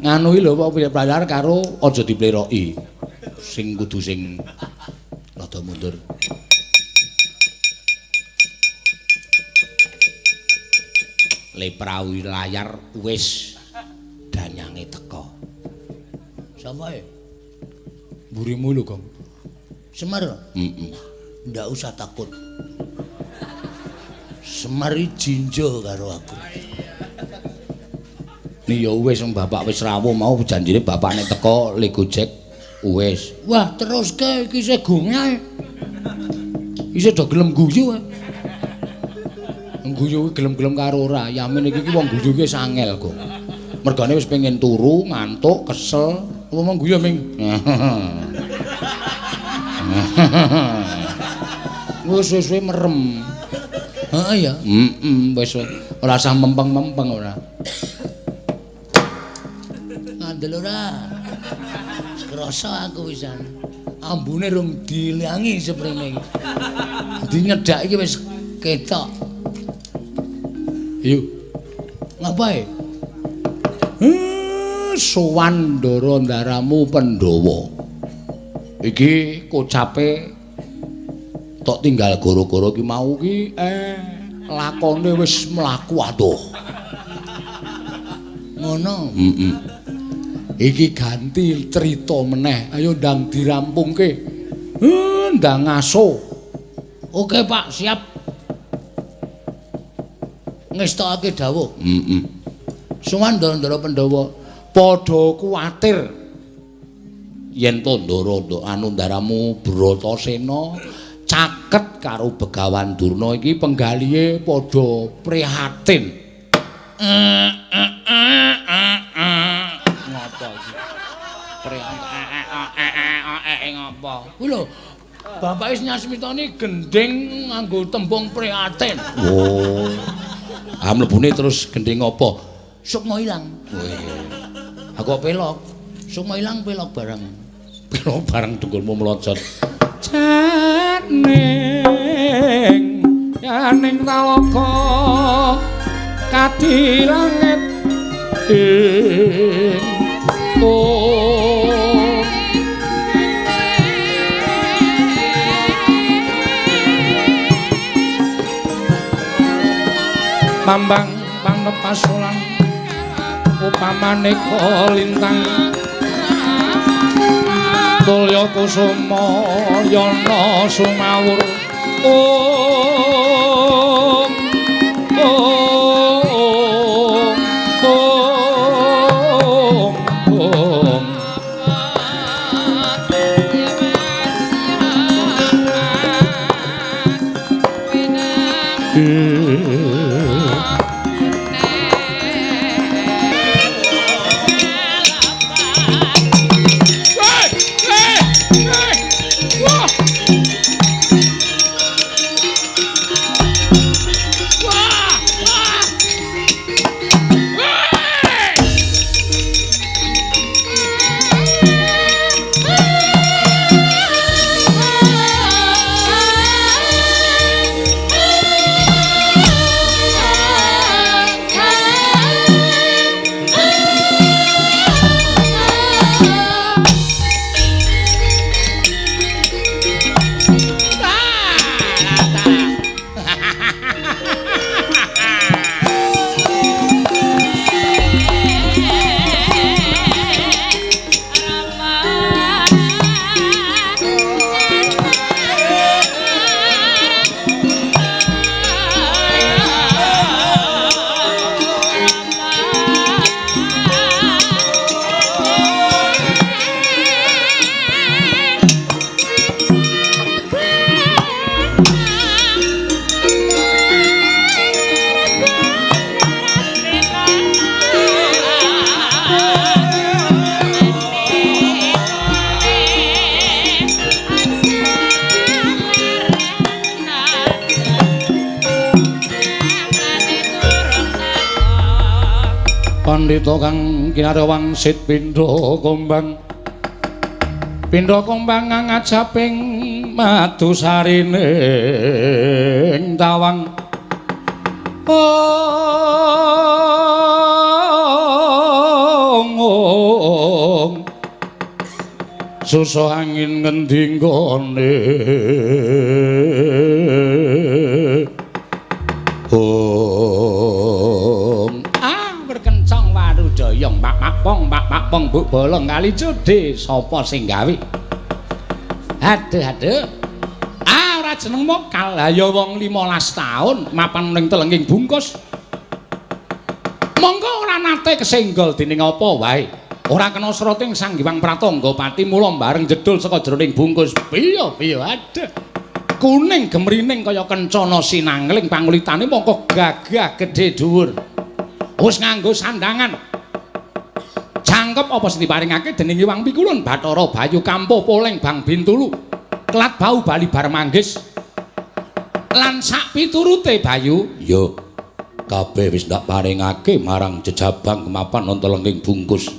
C: Nganu iki lho apa prau layar karo aja dipleroki. Sing kudu sing rada mundur. Le prau layar wis danyange teka. Sapa e? Mburimu lho, Gong. Semar. Ndak usah takut. Semar jinjo karo aku. Nih ya wis bapak wis rawuh mau janjine bapakne teka le Gojek wis. Wah, teruske iki isih gongae. Isih do gelem guyu ae. Guyu gelem-gelem karo ora. Yamin iki wong guyu ki sangel kok. Mergane wis pengen turu, ngantuk, kesel, ngomong guyu ming. Wis merem. Heeh ya. Wis ora usah mempeng-mempeng ora. Ngandel ora. Krasa aku wisan. Ambune rung dilangi seprene iki. Dinyedak iki wis ketok. Yuk. Ngapae? Sowan ndara ndaramu Pandhawa. Iki kocape tok tinggal gara-gara ki mau ki lakone wis mlaku adoh. Ngono. Iki ganti cerita meneh. Ayo ndang dirampungke. Ndang ngaso. Oke, Pak, siap. Ngestokake dawuh. Sowan ndara Pandhawa padha kuwatir yen Tandara anu ndaramu Bratasena caket karo Begawan Durna iki penggalihe padha prihatin. Ngopo iki? Prihatin ngopo? Kuwi lho, Bapak Nyasmitani gending nganggo tembung prihatin. Oh. Ah mlebune terus gending apa? Sukma ilang. Aku pelok. Sukma ilang pelok bareng. Pelok bareng dengkulmu melocot. Janing yaning talaka kadi langit Bambang Panepasulang upamane kolintang Tulya kusuma yana sumawur om Pandita kang kinarya wangsit pindha kombang ngangajaping madu sarining tawang susah angin ngendi nggone berkencang warudoyong pak pong buk bolong kali jode sapa sing gawe aduh ora jeneng mokal lah ya wong 15 taun mapan ning telenging bungkus monggo ora nate kesenggol dening apa wae ora kena srating Sang Hyang Pratangga Pati mula bareng jedul saka jroning bungkus piye aduh kuning gemrining kaya kencana sinangling pangulitane mongko gagah gedhe dhuwur wis nganggo sandangan jangkep apa sing diparingake dening Hyang Pikulun Bathara Bayu Kampuh Poleng Bang Bintulu Kelat Bau Bali Bar Manggis lan sak piturute Bayu yo kabeh wis ndak paringake marang jejabang kemapan nonton lengking bungkus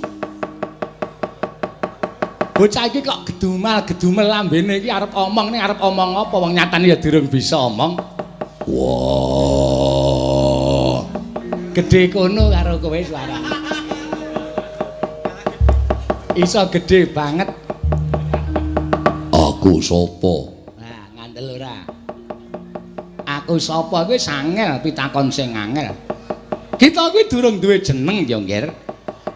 C: bocah iki kok gedumel lambene iki arep omong ning arep omong apa wong nyatane ya durung bisa omong wah gedhe kono karo kowe suara iso gedhe banget aku sapa nah ngandel ora aku sapa kuwi sangel pitakon sing angel kita kuwi durung duwe jeneng ya nggir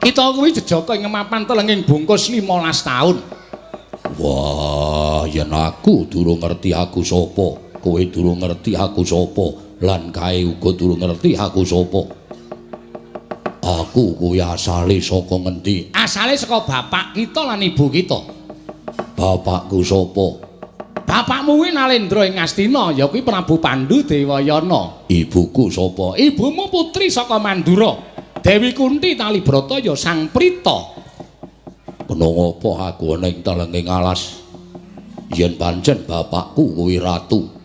C: kita kuwi jejaka ing mapan telenging bungkus 15 taun wah yen aku durung ngerti aku sapa kowe durung ngerti aku sapa lan kae uga durung ngerti aku sapa aku kuwi asale saka ngendi asale saka bapak kita lan ibu kita bapakku sapa bapakmu kuwi Nalendra ing Astina ya kuwi Prabu Pandhu Dewayana ibuku sapa ibumu putri saka Mandura Dewi Kunti Talibrata ya Sang Prita kena ngapa aku ana ing telenging alas yen pancen bapakku kuwi ratu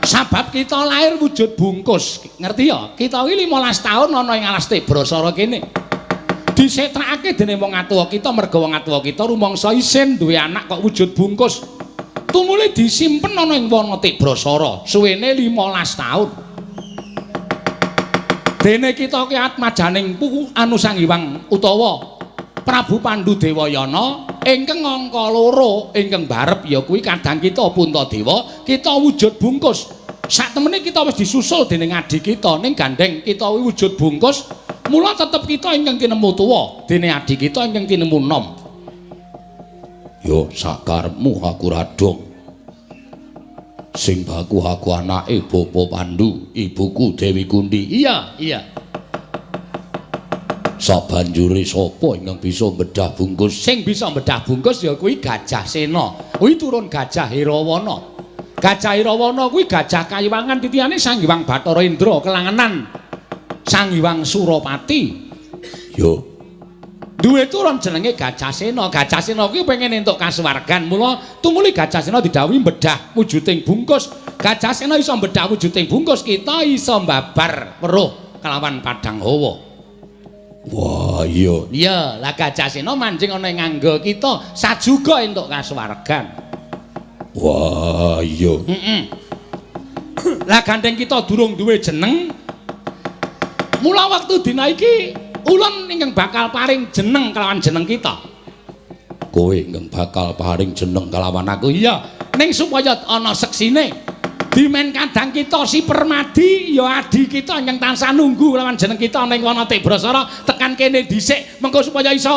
C: sabab kita lahir wujud bungkus ngerti ya kita iki 15 taun ana ing alas Tebrasara kene disetrakake dening wong atuwa kita merga wong atuwa kita rumangsa isin duwe anak kok wujud bungkus tumule disimpen ana ing wana Tebrasara suwene 15 taun dene kita ki atmajaning anu Sang Hyang utawa Prabu Pandhu Dewayana ingkang angka 2 ingkang barep ya kuwi kadang kita Puntadewa kita wujud bungkus sak temene kita wis disusul dening adik kita ning gandeng kita wujud bungkus mula tetep kita ingkang tinemu tuwa dene adik kita ingkang tinemu nom yo sakarepmu aku radong sing baku aku anake Bapa Pandhu ibuku Dewi Kunti iya sabanjure sapa ingkang bisa mbedah bungkus sing bisa mbedah bungkus ya kuwi Gajah Sena kuwi turun Gajah Irawana Gajah Irawana kuwi gajah kayiwangan titiyane Sang Hyang Bathara Indra kelangenan Sang Hyang Surapati yo duwe turun jenenge Gajah Sena kuwi pengen entuk kasuwargan mula tumuli Gajah Sena didhawuhi mbedah wujuding bungkus Gajah Sena iso mbedah wujuding bungkus kita iso mbabar weruh kelawan Padang Hawa wah iya lah Gajah Sena mancing ana ing nganggo kita sajuga entuk kasuwargan wah iya lah gandeng kita durung duwe jeneng mula waktu dina iki ulun ingkang bakal paring jeneng kelawan jeneng kita kowe ingkang bakal paring jeneng kelawan aku iya ning supaya ana seksine dimen kadang kita si Permadi ya adi kita yang tansah nunggu lawan jeneng kita ning wana Tebrasara tekan kene dhisik mengko supaya iso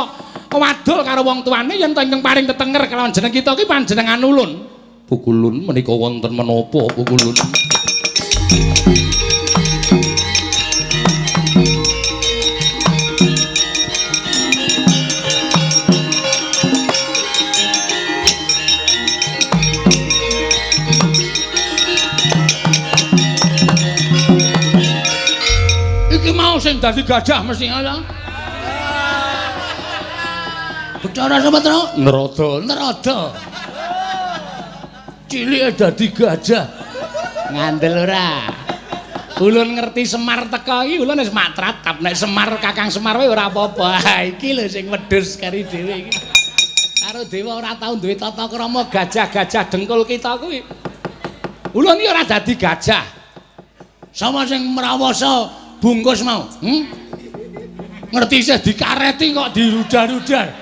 C: wadul karo wong tuane yen ingkang paring tetenger kelawan jeneng kita ki panjenengan ulun Pukulun menika wonten menapa Pukulun sing dadi gajah mesti ngono. Bicara sama terus. Nerodo. Cilik dadi gajah. Ngandel ora. Ulun ngerti Semar teka iki ulun wis matratap nek Semar Kakang Semar wae ora apa-apa. Ha iki lho sing wedhus kari dhewe iki. Karo dewa ora tau duwe tata krama gajah-gajah dengkul kita kuwi. Ulun iki ora dadi gajah. Sama sing mrawasa bungkus mau. Ngerti isih dikareti kok dirudar-rudar.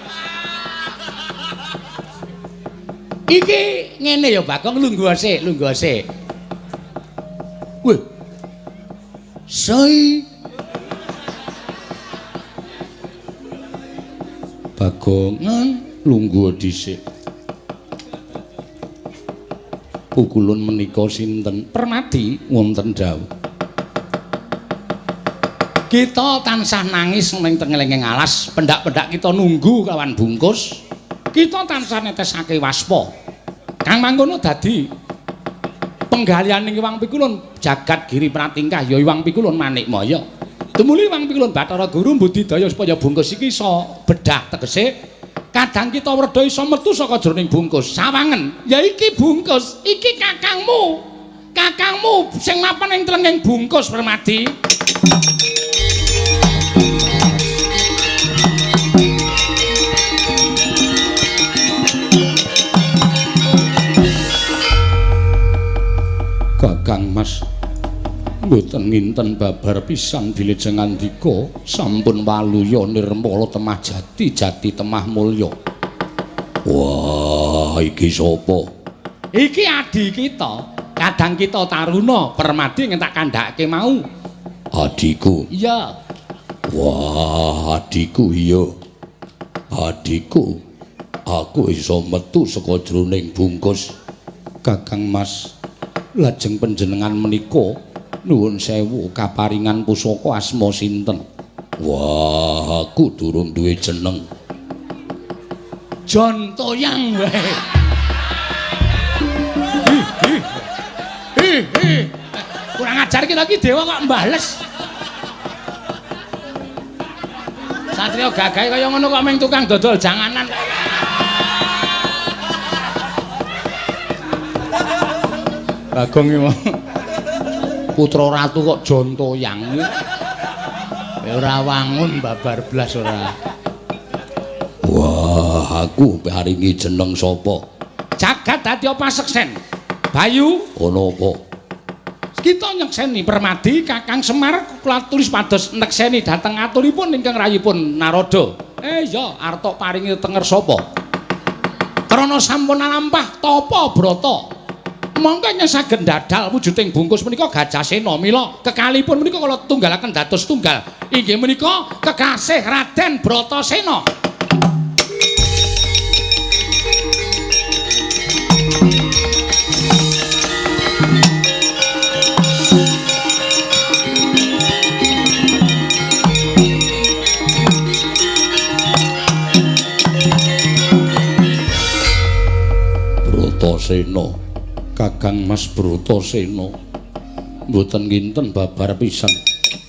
C: Iki ngene ya Bagong lungguh sik. Wih. Soi. Bagongan lungguh dhisik. Pukulun menika sinten? Permadi wonten dawuh. Kita tansah nangis ning tengelenging alas, pendak-pendak kita nunggu kawan bungkus. Kita tansah netesake waspa. Kang mangkono dadi penggalianing Iwang Pikulun jagat giri pratingkah ya Iwang Pikulun Manikmaya. Tumuli Iwang Pikulun Bathara Guru mbudidaya supaya bungkus iki iso bedah tegese kadang kita werda iso metu saka jroning bungkus. Sawangen, ya iki bungkus, iki kakangmu. Kakangmu sing mapan ing tlenging bungkus Permadi. Kakang Mas mboten nginten babar pisan dilejeng andika sampun waluya nirmala temah jati temah mulya. Wah, iki sapa? Iki adi kita. Kadang kita taruna Permadi ngentak kandhake mau. Adiku. Iya. Wah, adiku iya. Adiku. Aku iso metu saka jroning bungkus. Kakang Mas lajeng panjenengan menika nuwun sewu kaparingan pusaka asma sinten? Wah, aku durung duwe jeneng. Jon Toyang wae. Kurang ajar kita iki dewa kok mbales. Satria gagahe kaya ngono kok mung tukang dodol janganan. Bagong iki putra ratu kok Jon Toyang iki. Ora wangun babar blas ora. Wah, aku paringi jeneng sapa? Jagat dadi paseksen. Bayu, ono apa? Kita nyekseni Permadi Kakang Semar kula tulis pados nekseni dhateng aturipun ingkang rayipun Narada. Iya, arta paringi tenger sapa? Krana sampun lampah tapa brata. Monggo saged ndadal wujuding bungkus menika Gajasena mila kekalipun menika kula tunggalaken dados tunggal inggih menika kekasih Raden Bratasena. Bratasena Kakang Mas Bratasena mboten nginten babar pisan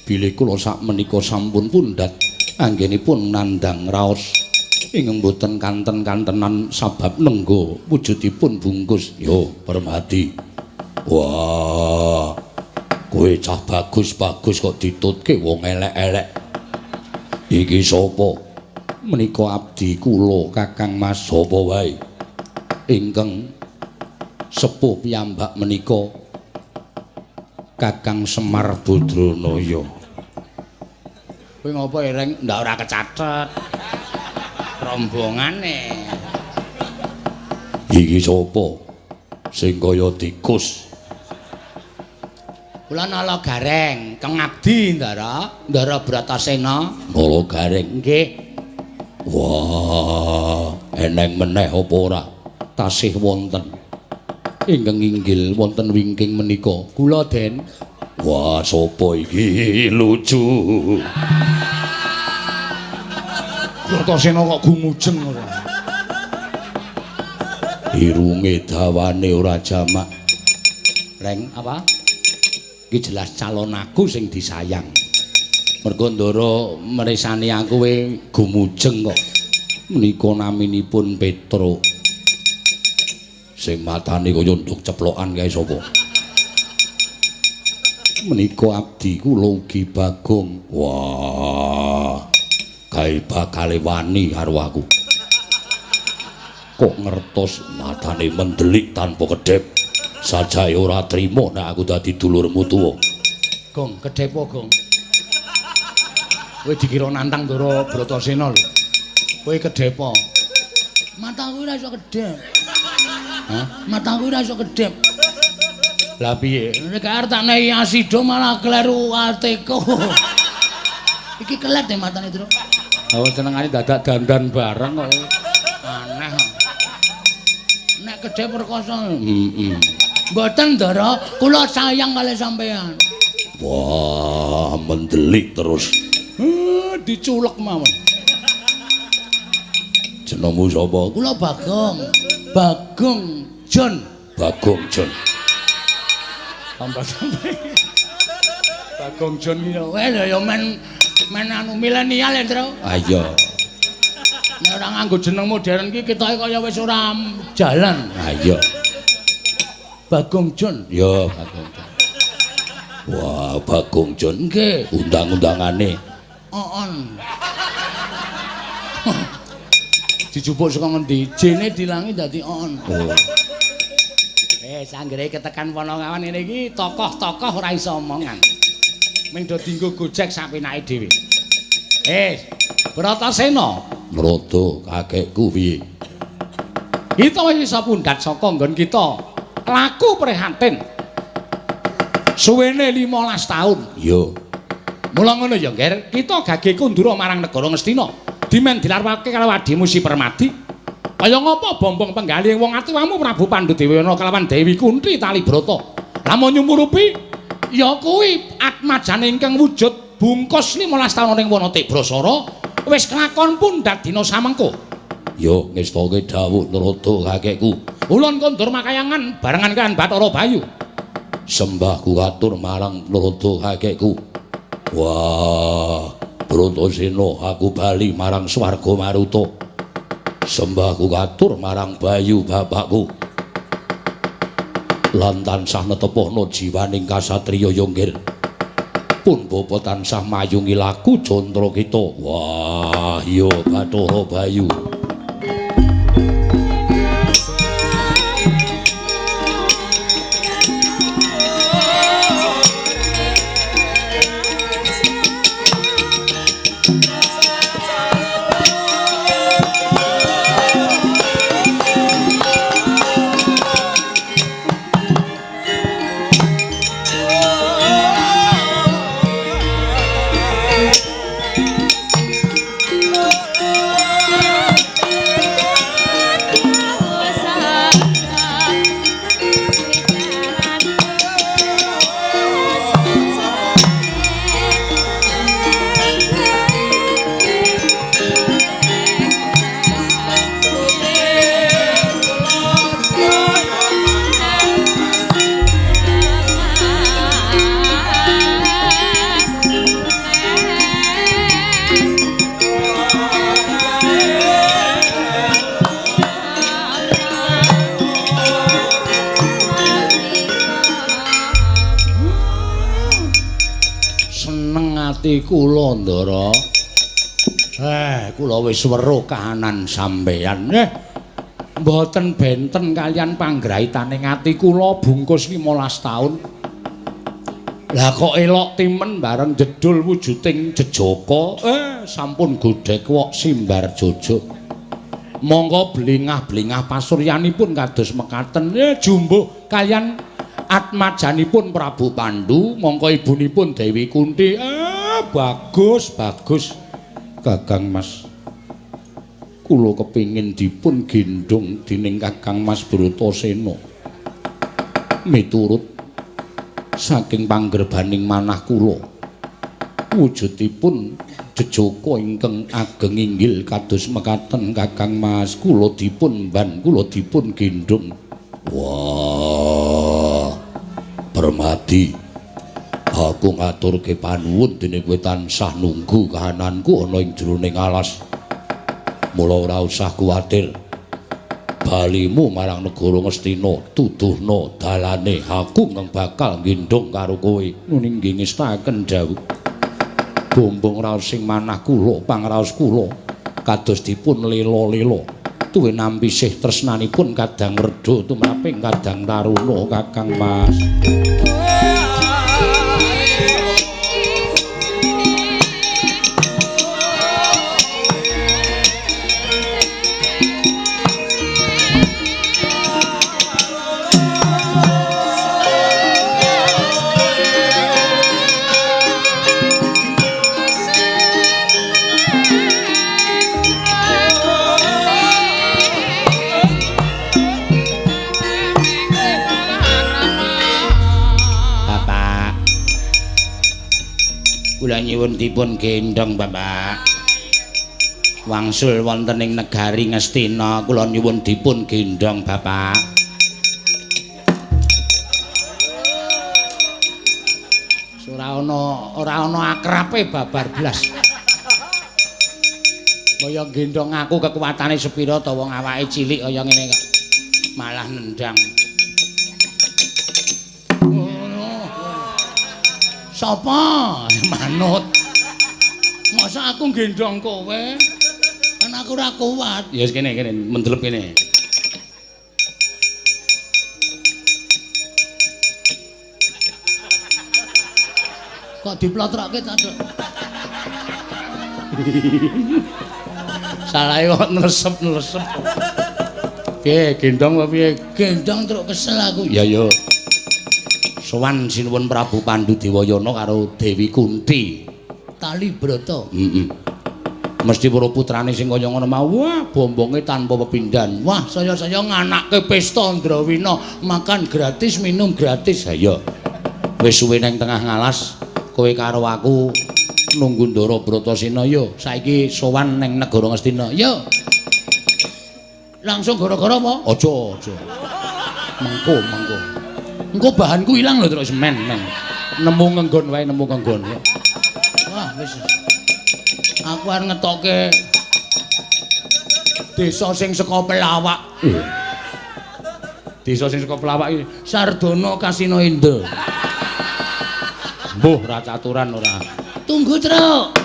C: bilih kula sakmenika sampun pundhat anggenipun nandhang raos ing mboten kanten-kantenan sabab nenggo wujudipun bungkus. Yo Permadi. Wah, kowe cah bagus-bagus kok ditutke wong elek-elek. Iki sapa? Menika abdi kula Kakang Mas. Sapa wae ingkang sepuh piyambak menika Kakang Semar Badranaya. Kowe ngopo Reng? Ndak ora kecathet rombongane. Iki sapa? Sing kaya tikus. Kula Nala Gareng, Kang Abdi Ndara Bratasena. Nala Gareng nggih. Wah, eneng meneh apa ora? Tasih wonten ingkang inggil wonten wingking menika kula Den. Wah, sapa iki lucu. Bratasena kok gumujeng ora. Irunge dawane ora jamak. Reng apa? Iki jelas calon aku sing disayang. Mergo ndara meresani aku kowe gumujeng kok. Menika naminipun Petruk. Sing matane kaya nduk ceplokan kae sapa? Menika abdi kula ugi Bagong. Wah. Gawe bakale wani karo aku. Kok ngertos matane mendelik tanpa kedhep. Sajae ora trima nek aku dadi dulurmu tuwa. Gong, kedhep apa, Gong? Kowe dikira nantang Ndara Bratasena lho. Kowe kedhep apa? Mataku ora iso kedhep. Hah? Mataku ora iso kedhep. Lah piye? Nek arep tak nehi asido malah kleru ateko. Iki kelet e matane, Tru. Awas senengane dadak dandan bareng kok. Aneh. Nek kedhe perkoso. Mboten, Ndara, kula sayang kalih sampean. Wah, mendelik terus. Diculek mawon. Jenengmu sapa? Kula Bagong. Bagong Jon. Bagong Jon. Tambah sampai Bagong Jon iki lho ya men anu milenial ya, Tru. Ah iya. Nek ora nganggo jeneng modern iki ketoke kaya wis ora jalan. Ah iya. Bagong Jon. Ya, Bagong Jon. Wah, Bagong Jon nggih undang-undangane. On. Dijupuk saka ngendi? Jene dilangi dadi on. Oh. Sanggere ketekan Wonokawan ngene iki tokoh-tokoh ora iso omongan. Ming do dienggo gojek sapenake dhewe. Bratasena, Mrata kakekku piye? Kita wis iso pundhat saka nggon kita. Laku prihatin. Suwene 15 taun. Yo. Mula ngono ya, Nger. Kita gage kundura marang negara Ngastina. Dimen dilarwake karo adimu Si Permadi. Kaya ngapa bombong penggalih wong atuwamu Prabu Pandhadewana kelawan Dewi Kunthi Talibrata. Lamun nyumurupi ya kuwi atmajane ingkang wujud bungkus 15 taun ning Wanatik Brasara wis kelakon pundhat dina samengko. Ya ngestake dawuh Narada kakekku. Ulun kondur makayangan barengan kan Bathara Bayu. Sembahku katur marang Narada kakekku. Wah, Bratasena aku bali marang swarga maruta. Sembahku katur marang Bayu bapakku. Lan tansah netepana jiwaning kasatriya Yonggir. Pun bapa tansah mayungi laku Jandra kita. Wah, ya Bathara Bayu. Ati kula Ndara. Kula wis weruh kahanan sampeyan. Mboten benten kalian panggraitaning ati kula bungkus 15 taun. Lah kok elok timen bareng jedul wujuding jejaka. Sampun godhek wok simbar jojo. Monggo blingah-blingah pasuryanipun kados mekaten. Jumbuh kalian atmajanipun Prabu Pandhu, mongko ibunipun Dewi Kunthi. Bagus, bagus. Kakang Mas. Kula kepingin dipun gendhong dening Kakang Mas Bratasena. Miturut saking panggerbaning manah kula. Wujudipun jejaka ingkang ageng inggil kados mekaten Kakang Mas. Kula dipun gendhong. Wah. Permadi. Aku ngaturke panuwun dene kowe tansah nunggu kahananku ana ing jroning alas. Mula ora usah kuwatir. balimu marang negara Ngastina tuduhna dalane aku nang bakal ngendhong karo kowe nuning ngestaken dawuh bombong raos sing manah kula pangraos kula kados dipun lela-lela tuwe nampi sih tresnanipun Kadang Reda tumraping Kadang Taruna Kakang Mas. Kula nyuwun dipun gendhong Bapak. Wangsul wonten ing negari Ngastina kula nyuwun dipun gendhong Bapak. Ora ana akrabe babar blas. Kaya gendhong aku kekuatane sepira ta wong awake cilik kaya ngene kok. Malah nendang. Sapa? Manut. Masa aku gendong kowe? Kan aku ora kuat. Ya wis kene mendelep kene. Kok diplotrokke ta, Dok? Salahe kok nresep-nresep. Piye gendong apa piye? Gendong truk kesel aku. Ya yo. Sowan sinuwun Prabu Pandhu Dewayana karo Dewi Kunti. Tali Brata. Mesti para putrane sing kaya ngono mau. Wah, bombonge tanpa pepindhan. Wah, saya nganakke pesta Ndrawina, makan gratis, minum gratis. Ha ya. Wis suwe nang tengah ngalas, kowe karo aku nunggu Ndara Bratasena yo. Saiki sowan ning negara Ngastina. Yo. Langsung gara-gara apa? Aja. Mengko. Engko bahanku ilang lho terus semen. Nemu ngenggon wae ya. Wah, wis. Aku arep ngetokke desa sing saka Pelawak. Desa sing saka Pelawak iki Sardana Kasina Enda. Mbuh ra caturan ora. Tunggu, Truk.